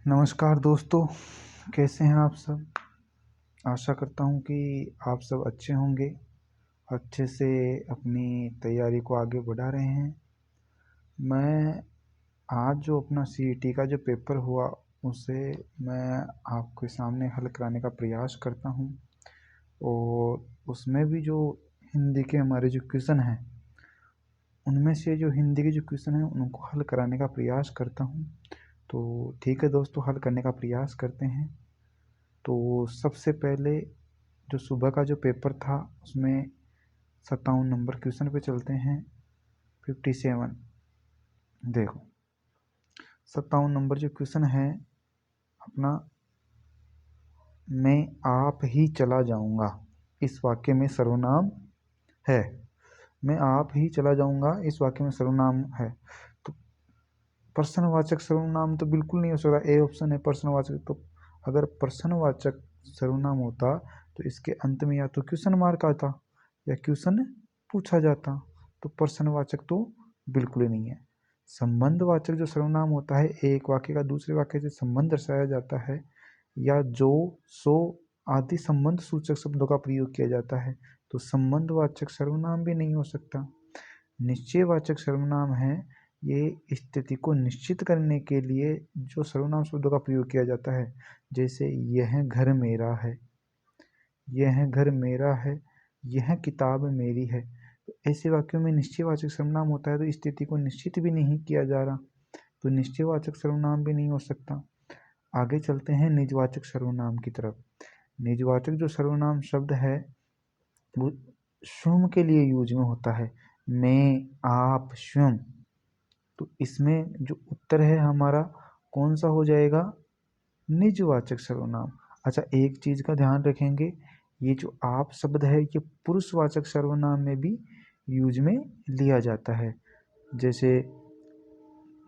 नमस्कार दोस्तों, कैसे हैं आप सब। आशा करता हूं कि आप सब अच्छे होंगे, अच्छे से अपनी तैयारी को आगे बढ़ा रहे हैं। मैं आज जो अपना सीईटी का जो पेपर हुआ उसे मैं आपके सामने हल कराने का प्रयास करता हूं, और उसमें भी जो हिंदी के हमारे जो क्वेश्चन हैं उनमें से जो हिंदी के जो क्वेश्चन हैं उनको हल कराने का प्रयास करता हूं। तो ठीक है दोस्तों, हल करने का प्रयास करते हैं। तो सबसे पहले जो सुबह का जो पेपर था उसमें 57 नंबर क्वेश्चन पे चलते हैं। 57 देखो, 57 नंबर जो क्वेश्चन है अपना, मैं आप ही चला जाऊंगा इस वाक्य में सर्वनाम है। मैं आप ही चला जाऊंगा इस वाक्य में सर्वनाम है, तो प्रश्नवाचक सर्वनाम तो बिल्कुल नहीं हो सकता। ए ऑप्शन है प्रश्नवाचक। तो अगर प्रश्नवाचक सर्वनाम होता तो इसके अंत में या तो क्वेश्चन मार्क आता या क्वेश्चन पूछा जाता। तो प्रश्नवाचक तो बिल्कुल ही नहीं है। संबंधवाचक जो सर्वनाम होता है, एक वाक्य का दूसरे वाक्य से संबंध दर्शाया जाता है, या जो, सो आदि संबंध सूचक शब्दों का प्रयोग किया जाता है, तो संबंधवाचक सर्वनाम भी नहीं हो सकता। निश्चयवाचक सर्वनाम है, ये स्थिति को निश्चित करने के लिए जो सर्वनाम शब्दों का प्रयोग किया जाता है, जैसे यह घर मेरा है, यह घर मेरा है, यह किताब मेरी है। तो ऐसे वाक्यों में निश्चयवाचक सर्वनाम होता है, तो स्थिति को निश्चित भी नहीं किया जा रहा, तो निश्चयवाचक सर्वनाम भी नहीं हो सकता। आगे चलते हैं निजवाचक सर्वनाम की तरफ। निजवाचक जो सर्वनाम शब्द है वो स्वयं के लिए यूज में होता है। मैं, आप, स्वयं। तो इसमें जो उत्तर है हमारा कौन सा हो जाएगा? निजवाचक सर्वनाम। अच्छा, एक चीज का ध्यान रखेंगे, ये जो आप शब्द है ये पुरुषवाचक सर्वनाम में भी यूज में लिया जाता है। जैसे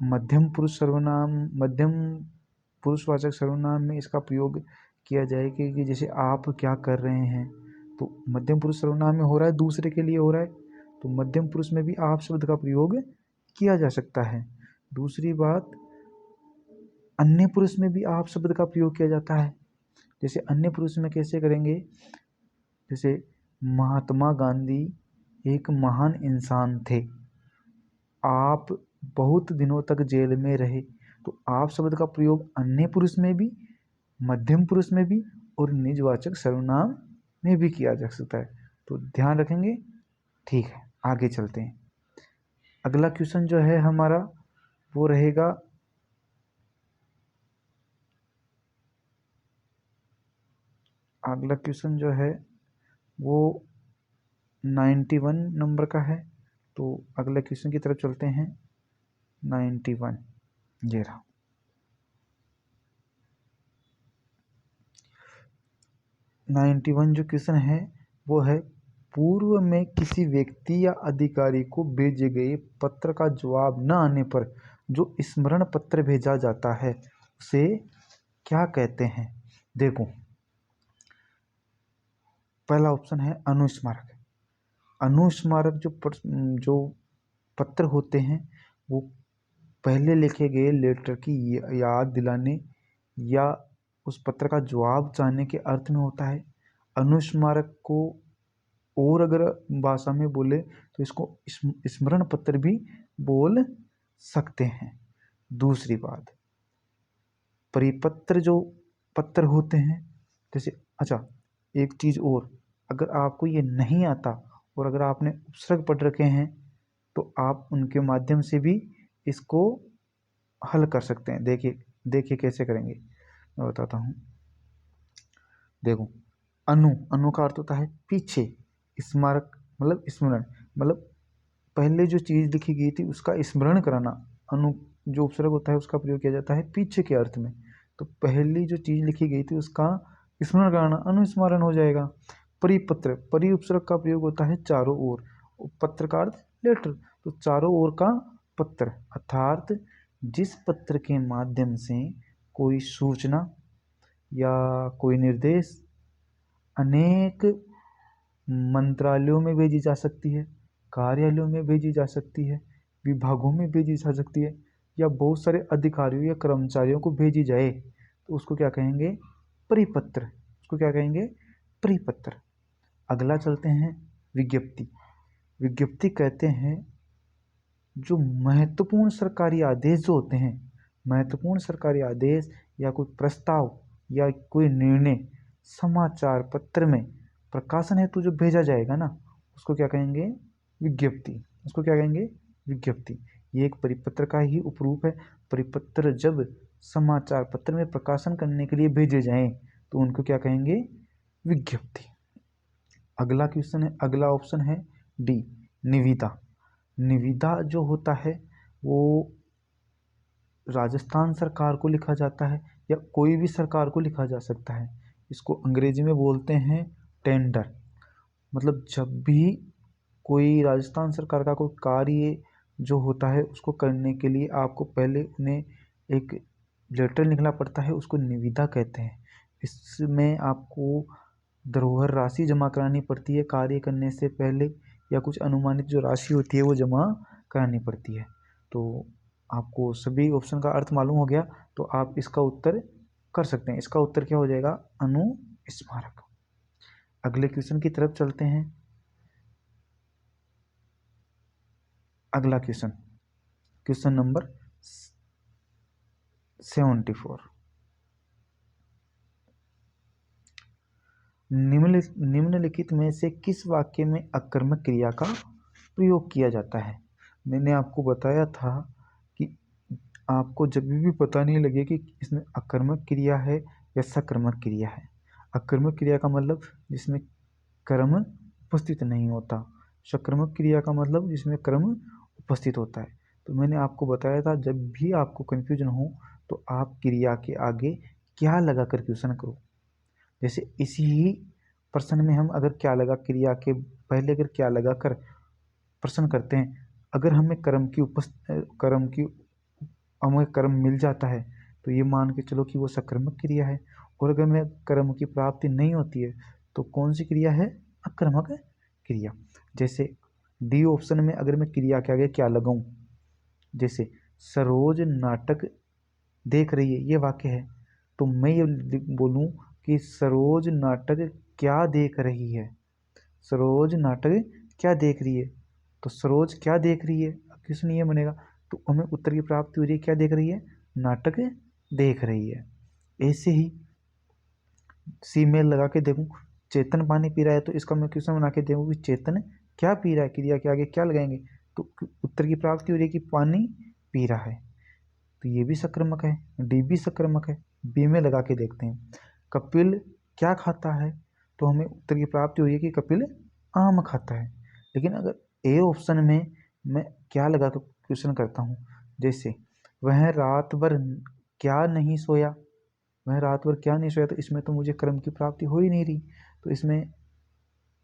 मध्यम पुरुष सर्वनाम, मध्यम पुरुषवाचक सर्वनाम में इसका प्रयोग किया जाए कि जैसे आप क्या कर रहे हैं, तो मध्यम पुरुष सर्वनाम में हो रहा है, दूसरे के लिए हो रहा है, तो मध्यम पुरुष में भी आप शब्द का प्रयोग किया जा सकता है। दूसरी बात, अन्य पुरुष में भी आप शब्द का प्रयोग किया जाता है। जैसे अन्य पुरुष में कैसे करेंगे? जैसे महात्मा गांधी एक महान इंसान थे, आप बहुत दिनों तक जेल में रहे। तो आप शब्द का प्रयोग अन्य पुरुष में भी, मध्यम पुरुष में भी और निजवाचक सर्वनाम में भी किया जा सकता है। तो ध्यान रखेंगे। ठीक है, आगे चलते हैं। अगला क्वेश्चन जो है हमारा वो रहेगा, अगला क्वेश्चन जो है वो 91 नंबर का है। तो अगले क्वेश्चन की तरफ चलते हैं। 91 ये रहा। 91 जो क्वेश्चन है वो है, पूर्व में किसी व्यक्ति या अधिकारी को भेजे गए पत्र का जवाब न आने पर जो स्मरण पत्र भेजा जाता है उसे क्या कहते हैं? देखो, पहला ऑप्शन है अनुस्मारक। अनुस्मारक जो पत्र होते हैं वो पहले लिखे गए लेटर की याद दिलाने या उस पत्र का जवाब चाहने के अर्थ में होता है। अनुस्मारक को और अगर भाषा में बोले तो इसको स्मरण पत्र भी बोल सकते हैं। दूसरी बात, परिपत्र जो पत्र होते हैं, जैसे, अच्छा एक चीज और, अगर आपको ये नहीं आता और अगर आपने उपसर्ग पढ़ रखे हैं तो आप उनके माध्यम से भी इसको हल कर सकते हैं। देखिए देखिए कैसे करेंगे, मैं बताता हूँ। देखो, अनु का अर्थ होता है पीछे, स्मारक मतलब स्मरण, मतलब पहले जो चीज लिखी गई थी उसका स्मरण कराना। अनु जो उपसर्ग होता है उसका प्रयोग किया जाता है पीछे के अर्थ में। तो पहली जो चीज लिखी गई थी उसका स्मरण कराना, अनुस्मरण हो जाएगा। परिपत्र, परि उपसर्ग का प्रयोग होता है चारों ओर, पत्र का अर्थ लेटर, तो चारों ओर का पत्र, अर्थात जिस पत्र के माध्यम से कोई सूचना या कोई निर्देश अनेक मंत्रालयों में भेजी जा सकती है, कार्यालयों में भेजी जा सकती है, विभागों में भेजी जा सकती है, या बहुत सारे अधिकारियों या कर्मचारियों को भेजी जाए तो उसको क्या कहेंगे? परिपत्र। उसको क्या कहेंगे? परिपत्र। अगला चलते हैं विज्ञप्ति। विज्ञप्ति कहते हैं जो महत्वपूर्ण सरकारी आदेश जो होते हैं, महत्वपूर्ण सरकारी आदेश या कोई प्रस्ताव या कोई निर्णय समाचार पत्र में प्रकाशन हेतु जो भेजा जाएगा ना, उसको क्या कहेंगे? विज्ञप्ति। उसको क्या कहेंगे? विज्ञप्ति। ये एक परिपत्र का ही उपरूप है। परिपत्र जब समाचार पत्र में प्रकाशन करने के लिए भेजे जाएं तो उनको क्या कहेंगे? विज्ञप्ति। अगला क्वेश्चन है, अगला ऑप्शन है डी, निविदा। निविदा जो होता है वो राजस्थान सरकार को लिखा जाता है या कोई भी सरकार को लिखा जा सकता है। इसको अंग्रेजी में बोलते हैं टेंडर। मतलब जब भी कोई राजस्थान सरकार का कोई कार्य जो होता है उसको करने के लिए आपको पहले उन्हें एक लेटर लिखना पड़ता है, उसको निविदा कहते हैं। इसमें आपको धरोहर राशि जमा करानी पड़ती है कार्य करने से पहले, या कुछ अनुमानित जो राशि होती है वो जमा करानी पड़ती है। तो आपको सभी ऑप्शन का अर्थ मालूम हो गया तो आप इसका उत्तर कर सकते हैं। इसका उत्तर क्या हो जाएगा? अनुस्मारक। अगले क्वेश्चन की तरफ चलते हैं। अगला क्वेश्चन, क्वेश्चन नंबर 74। निम्नलिखित में से किस वाक्य में अकर्मक क्रिया का प्रयोग किया जाता है? मैंने आपको बताया था कि आपको जब भी पता नहीं लगे कि इसमें अकर्मक क्रिया है या सकर्मक क्रिया है। अकर्मक क्रिया का मतलब जिसमें कर्म उपस्थित नहीं होता, सकर्मक क्रिया का मतलब जिसमें कर्म उपस्थित होता है। तो मैंने आपको बताया था जब भी आपको कन्फ्यूजन हो तो आप क्रिया के आगे क्या लगा कर क्वेश्चन करो। जैसे इसी ही प्रश्न में हम अगर क्या लगा, क्रिया के पहले अगर क्या लगा कर प्रश्न करते हैं, अगर हमें हमें कर्म मिल जाता है तो ये मान के चलो कि वो सकर्मक क्रिया है, और अगर हमें कर्म की प्राप्ति नहीं होती है तो कौन सी क्रिया है? अकर्मक क्रिया। जैसे डी ऑप्शन में अगर मैं क्रिया के आगे क्या लगाऊं, जैसे सरोज नाटक देख रही है, ये वाक्य है, तो मैं ये बोलूं कि सरोज नाटक क्या देख रही है। सरोज नाटक क्या देख रही है, तो सरोज क्या देख रही है क्वेश्चन ये बनेगा। तो हमें उत्तर की प्राप्ति हो रही है, क्या देख रही है? नाटक देख रही है। ऐसे ही सी में लगा के देखूं, चेतन पानी पी रहा है, तो इसका मैं क्वेश्चन बना के देखूं कि चेतन क्या पी रहा है, क्रिया के आगे क्या लगाएंगे तो उत्तर की प्राप्ति हो रही है कि पानी पी रहा है। तो ये भी सकर्मक है, डी भी सकर्मक है। बी में लगा के देखते हैं, कपिल क्या खाता है, तो हमें उत्तर की प्राप्ति हुई है कि कपिल आम खाता है। लेकिन अगर ए ऑप्शन में मैं क्या लगा कर क्वेश्चन करता हूँ, जैसे वह रात भर क्या नहीं सोया, वह रात भर क्या नहीं सोया, तो इसमें तो मुझे कर्म की प्राप्ति हो ही नहीं रही। तो इसमें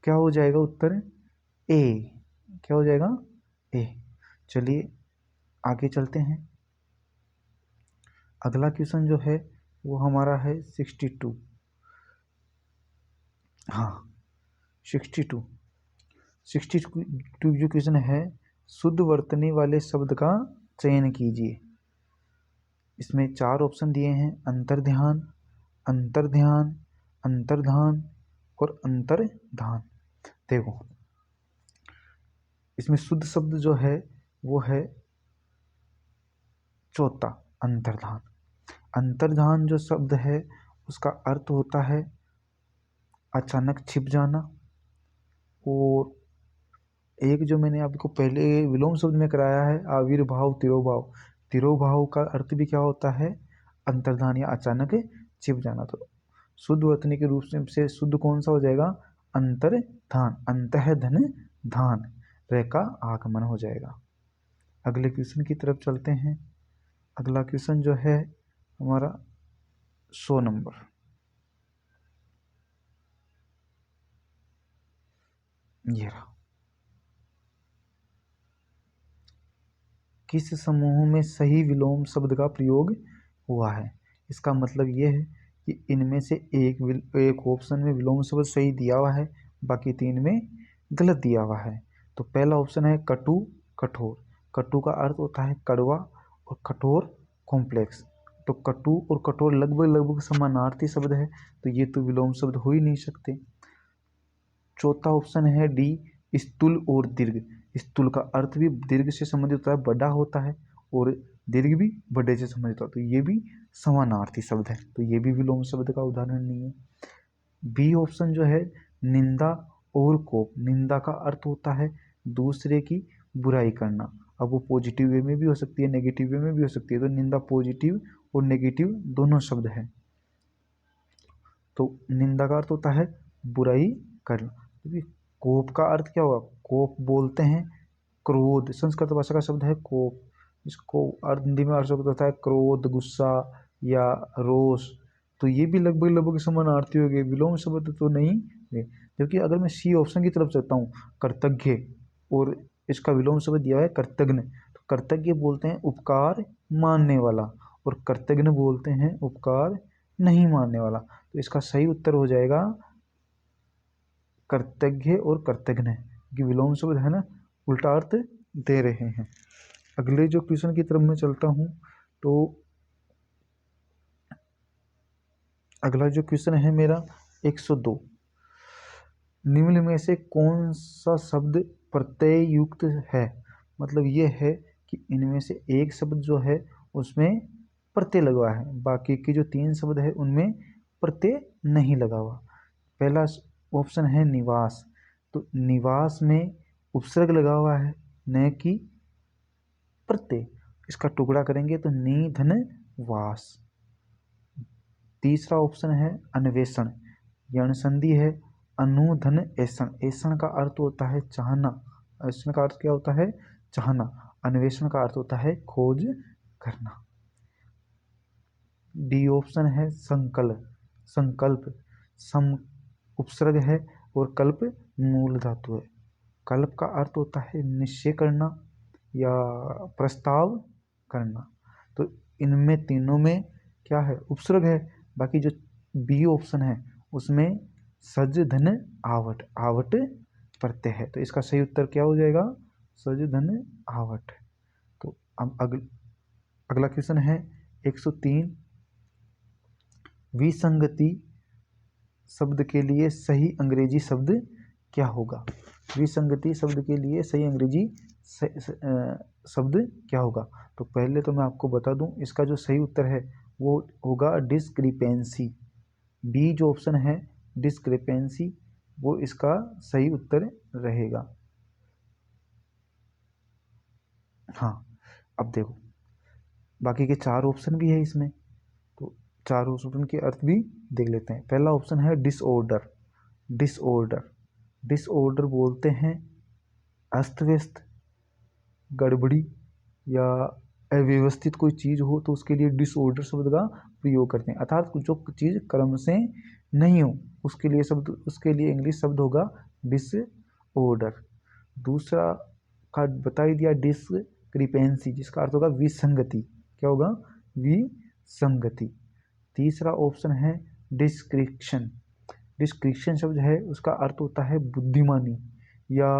क्या हो जाएगा उत्तर? ए। क्या हो जाएगा? ए। चलिए आगे चलते हैं। अगला क्वेश्चन जो है वो हमारा है 62। हाँ 62 जो क्वेश्चन है, शुद्ध वर्तनी वाले शब्द का चयन कीजिए। इसमें 4 ऑप्शन दिए हैं, अंतर्ध्यान, अंतर्ध्यान, अंतर्धान और अंतर्धान। देखो इसमें शुद्ध शब्द जो है वो है चौथा, अंतर्धान। अंतर्धान जो शब्द है उसका अर्थ होता है अचानक छिप जाना। और एक जो मैंने आपको पहले विलोम शब्द में कराया है आविर्भाव तिरोभाव, तिरोभाव का अर्थ भी क्या होता है? अंतर्धान या अचानक छिप जाना। तो शुद्ध वर्तनी के रूप से शुद्ध कौन सा हो जाएगा? अंतर्धान, अंतः धन धान, रे का आगमन हो जाएगा। अगले क्वेश्चन की तरफ चलते हैं। अगला क्वेश्चन जो है हमारा 100 नंबर। ये रहा, किस समूह में सही विलोम शब्द का प्रयोग हुआ है? इसका मतलब ये है कि इनमें से एक ऑप्शन में विलोम शब्द सही दिया हुआ है, बाकी 3 में गलत दिया हुआ है। तो पहला ऑप्शन है कटु कठोर। कटु का अर्थ होता है कड़वा और कठोर कॉम्प्लेक्स। तो कटु और कठोर लगभग लगभग समानार्थी शब्द है, तो ये तो विलोम शब्द हो ही नहीं सकते। चौथा ऑप्शन है डी, स्थूल और दीर्घ। स्थूल का अर्थ भी दीर्घ से संबंधित होता है, बड़ा होता है, और दीर्घ भी बड़े से संबंधित होता है, तो ये भी समानार्थी शब्द है, तो ये भी विलोम शब्द का उदाहरण नहीं है। बी ऑप्शन जो है निंदा और कोप। निंदा का अर्थ होता है दूसरे की बुराई करना, अब वो पॉजिटिव वे में भी हो सकती है, नेगेटिव वे में भी हो सकती है, तो निंदा पॉजिटिव और नेगेटिव दोनों शब्द है। तो निंदा का अर्थ होता है बुराई करना। क्योंकि कोप का अर्थ क्या होगा, कोप बोलते हैं क्रोध, संस्कृत भाषा का शब्द है कोप, इसको अर्थ हिंदी में अर्थ होता है क्रोध, गुस्सा या रोष, तो ये भी लगभग लगभग समानार्थी हो गए, विलोम शब्द तो नहीं है। जबकि अगर मैं सी ऑप्शन की तरफ चलता हूँ, कर्तज्ञ, और इसका विलोम शब्द दिया है कर्तज्ञ, तो कर्तज्ञ बोलते हैं उपकार मानने वाला, और कर्तज्ञ बोलते हैं उपकार नहीं मानने वाला, तो इसका सही उत्तर हो जाएगा कर्तज्ञ और कर्तज्ञ, कि विलोम शब्द है ना, उल्टा अर्थ दे रहे हैं। अगले जो क्वेश्चन की तरफ मैं चलता हूँ, तो अगला जो क्वेश्चन है मेरा 102, निम्न में से कौन सा शब्द प्रत्यय युक्त है। मतलब ये है कि इनमें से एक शब्द जो है उसमें प्रत्यय लगा हुआ है, बाकी के जो 3 शब्द है उनमें प्रत्यय नहीं लगा हुआ। पहला ऑप्शन है निवास, तो निवास में उपसर्ग लगा हुआ है, न कि प्रत्यय, इसका टुकड़ा करेंगे तो नि धन वास। तीसरा ऑप्शन है अन्वेषण, यण संधि है अनुधन ऐसन, ऐसन का अर्थ होता है चाहना, ऐसन का अर्थ क्या होता है चाहना, अन्वेषण का अर्थ होता है खोज करना। डी ऑप्शन है संकल्प, संकल्प सम उपसर्ग है और कल्प मूल धातु है, कल्प का अर्थ होता है निश्चय करना या प्रस्ताव करना, तो इनमें तीनों में क्या है उपसर्ग है, बाकी जो बी ऑप्शन है उसमें सज धन आवट, आवट प्रत्यय है, तो इसका सही उत्तर क्या हो जाएगा सज धन आवट। तो अब अगला क्वेश्चन है 103, विसंगति शब्द के लिए सही अंग्रेजी शब्द क्या होगा। विसंगति शब्द के लिए सही अंग्रेजी शब्द क्या होगा, तो पहले तो मैं आपको बता दूं इसका जो सही उत्तर है वो होगा डिस्क्रिपेंसी। बी जो ऑप्शन है डिस्क्रिपेंसी, वो इसका सही उत्तर रहेगा। हाँ, अब देखो बाकी के 4 ऑप्शन भी है इसमें, तो 4 ऑप्शन के अर्थ भी देख लेते हैं। पहला ऑप्शन है डिसऑर्डर, डिसऑर्डर, डिसऑर्डर बोलते हैं अस्त व्यस्त, गड़बड़ी या अव्यवस्थित कोई चीज़ हो तो उसके लिए डिसऑर्डर शब्द का प्रयोग करते हैं, अर्थात जो चीज़ क्रम से नहीं हो उसके लिए शब्द, उसके लिए इंग्लिश शब्द होगा डिसऑर्डर। दूसरा का बता ही दिया डिस्क्रिपेंसी, जिसका अर्थ होगा विसंगति, क्या होगा विसंगति। तीसरा ऑप्शन है डिस्क्रिप्शन, डिस्क्रिप्शन शब्द है उसका अर्थ होता है बुद्धिमानी, या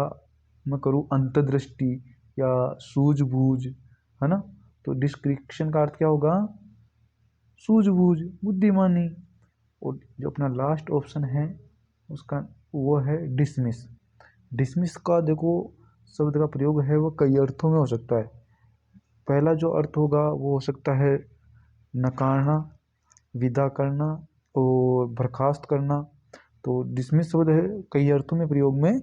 मैं करूँ अंतर्दृष्टि या सूझबूझ, है ना, तो डिस्क्रिप्शन का अर्थ क्या होगा सूझबूझ बुद्धिमानी। और जो अपना लास्ट ऑप्शन है उसका वो है डिसमिस, डिसमिस का देखो शब्द का प्रयोग है वो कई अर्थों में हो सकता है। पहला जो अर्थ होगा वो हो सकता है नकारना, विदा करना और बर्खास्त करना, तो डिसमिस शब्द है कई अर्थों में प्रयोग में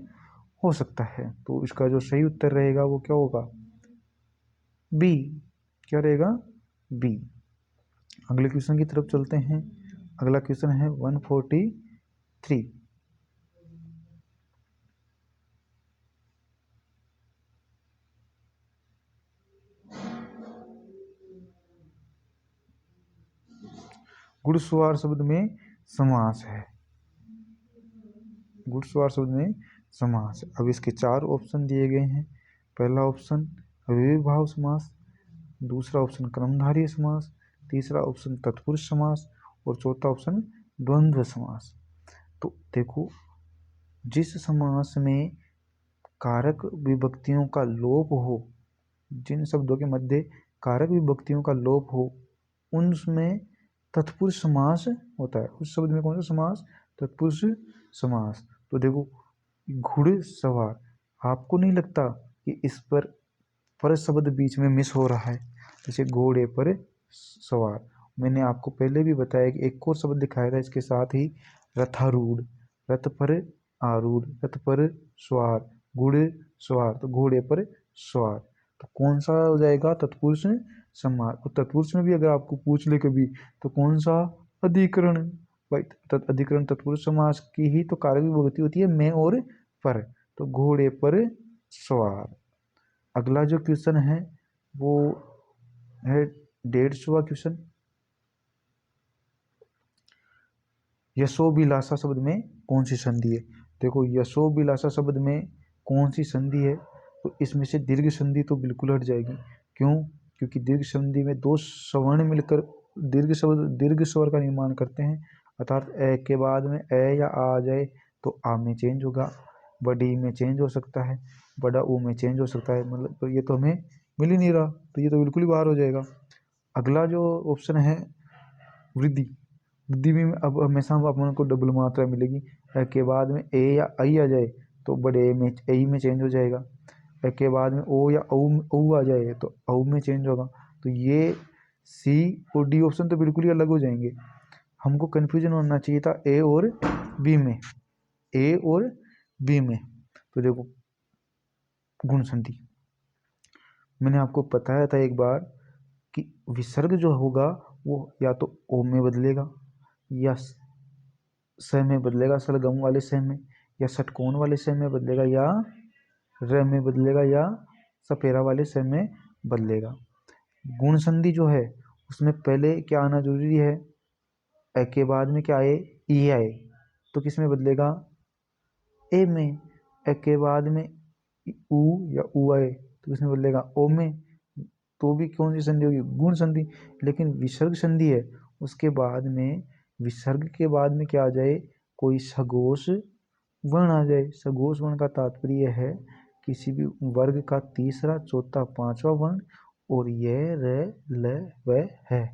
हो सकता है, तो इसका जो सही उत्तर रहेगा वो क्या होगा बी, क्या रहेगा बी। अगले क्वेश्चन की तरफ चलते हैं। अगला क्वेश्चन है 143, घुड़सवार शब्द में समास है, घुड़सवार शब्द में समास है। अब इसके 4 ऑप्शन दिए गए हैं। पहला ऑप्शन अव्ययीभाव समास, दूसरा ऑप्शन कर्मधारय समास, तीसरा ऑप्शन तत्पुरुष समास और चौथा ऑप्शन द्वंद्व समास। तो देखो जिस समास में कारक विभक्तियों का लोप हो, जिन शब्दों के मध्य कारक विभक्तियों का लोप हो उनमें तत्पुरुष समास होता है। उस शब्द में कौन सा समास? तत्पुरुष समास। तो देखो घुड़सवार, आपको नहीं लगता कि इस पर शब्द बीच में मिस हो रहा है? जैसे घोड़े पर सवार, मैंने आपको पहले भी बताया कि एक और शब्द दिखाया था इसके साथ ही, रथारूढ़, रथ पर आरूढ़, रथ पर सवार, घोड़े सवार, तो घोड़े पर सवार। तो कौन सा हो जाएगा? तत्पुरुष समास। और तत्पुरुष में भी अगर आपको पूछ ले कभी तो कौन सा? अधिकरण। भाई अधिकरण तत्पुरुष समास की ही तो कारक विभक्ति होती है, में और पर। तो घोड़े पर सवार। अगला जो क्वेश्चन है वो है 150वां क्वेश्चन। यशोभिलाषा शब्द में कौन सी संधि है? देखो यशोभिलाषा शब्द में कौन सी संधि है? तो इसमें से दीर्घ संधि तो बिल्कुल हट जाएगी। क्यों? क्योंकि दीर्घ संधि में दो स्वर्ण मिलकर दीर्घ स्वर का निर्माण करते हैं, अर्थात ए के बाद में ए या आ जाए तो आ में चेंज होगा, बड़ी में चेंज हो सकता है, बड़ा ऊ में चेंज हो सकता है। मतलब तो ये तो हमें मिल ही नहीं रहा, तो ये तो बिल्कुल ही बाहर हो जाएगा। अगला जो ऑप्शन है वृद्धि, वृद्धि में अब हमेशा अपन को डबल मात्रा मिलेगी। के बाद में ए या आई आ जाए तो बड़े में ए में चेंज हो जाएगा, के बाद में ओ या औ आ जाए तो औ में चेंज होगा। तो ये सी और डी ऑप्शन तो बिल्कुल ही अलग हो जाएंगे। हमको कन्फ्यूजन होना चाहिए था ए और बी में, ए और बी में। तो देखो गुण संधि, मैंने आपको बताया था एक बार कि विसर्ग जो होगा वो या तो ओ में बदलेगा या स में बदलेगा, सरगम वाले स में, या षटकोण वाले स में बदलेगा, या र में बदलेगा, या सपेरा वाले स में बदलेगा। गुण संधि जो है उसमें पहले क्या आना जरूरी है? ए के बाद में क्या आए? ई आए, तो किस में बदलेगा? ए में। ए के बाद में ऊ या ऊ आए तो किस में बदलेगा? ओ में। तो भी कौन सी संधि होगी? गुण संधि। लेकिन विसर्ग संधि है, उसके बाद में विसर्ग के बाद में क्या आ जाए? कोई सघोष वर्ण आ जाए। सघोष वर्ण का तात्पर्य है किसी भी वर्ग का तीसरा, चौथा, पांचवा वर्ण, और यह र ल व है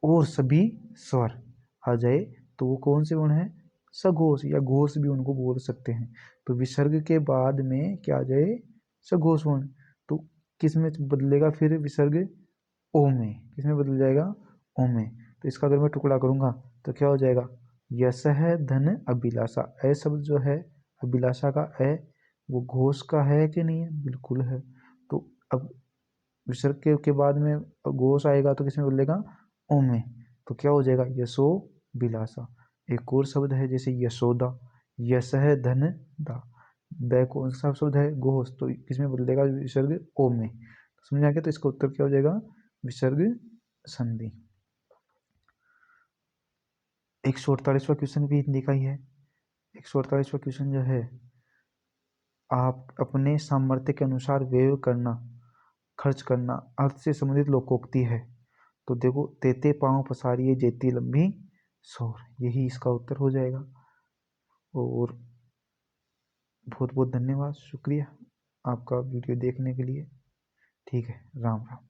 और सभी स्वर आ जाए तो वो कौन से वर्ण है? सघोष या घोष भी उनको बोल सकते हैं। तो विसर्ग के बाद में क्या आ जाए? सघोष वर्ण। तो किस में बदलेगा फिर विसर्ग? ओ में। किस में बदल जाएगा? ओ में। तो इसका अगर मैं टुकड़ा करूंगा तो क्या हो जाएगा? यश है धन अभिलाषा। ए शब्द जो है अभिलाषा का ए, वो घोष का है कि नहीं है? बिल्कुल है। तो अब विसर्ग के बाद में घोष आएगा तो किस में बदलेगा? ओ में। तो क्या हो जाएगा? यशो बिलासा। एक और शब्द है जैसे यशोदा, यश है धन दा, द कौन सा शब्द है? घोष, तो किसमें बदलेगा? विसर्ग ओ में। तो समझ आ गया? तो इसका उत्तर क्या हो जाएगा? विसर्ग संधि। 148वां क्वेश्चन भी हिंदी का ही है। 148वां क्वेश्चन जो है, आप अपने सामर्थ्य के अनुसार व्यय करना, खर्च करना अर्थ से संबंधित लोकोक्ति है। तो देखो तेते पाँव पसारिए जेती लंबी सोर, यही इसका उत्तर हो जाएगा। और बहुत बहुत धन्यवाद, शुक्रिया आपका वीडियो देखने के लिए। ठीक है, राम राम।